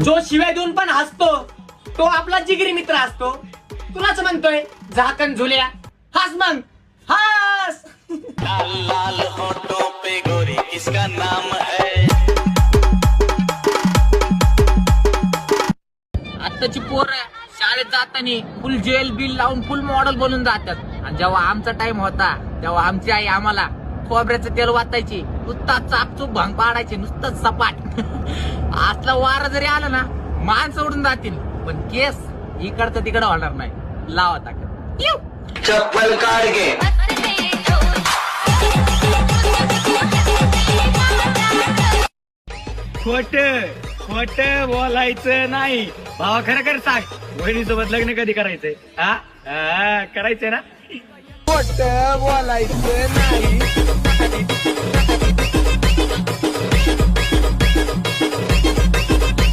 जो शिवाय देऊन पण हसतो तो आपला जिगरी मित्र असतो. तुलाच म्हणतोय झाकण झुल्या, हस मग हस. लाल लाल होठों पे गोरी किसका नाम है. आत्ताची पोर शाळेत जाताना फुल जेल बिल लावून फुल मॉडेल बनून जातात. आणि जेव्हा आमचा टाइम होता तेव्हा आमची आई आम्हाला खोबऱ्याचं तेल वाचायची, नुसता चापचूप भांग पाडायची, नुसतं सपाट. असला वारा जरी आला ना माणसं उडून जातील, पण केस इकडचं तिकडं होणार नाही. लावा ताकद. चप्पल काढ घे. खोट खोट बोलायचं नाही. भावा खरं खरं सांग, वहिनीसोबत लग्न कधी करायचंय? हा करायचंय ना? खोट बोलायचं नाही.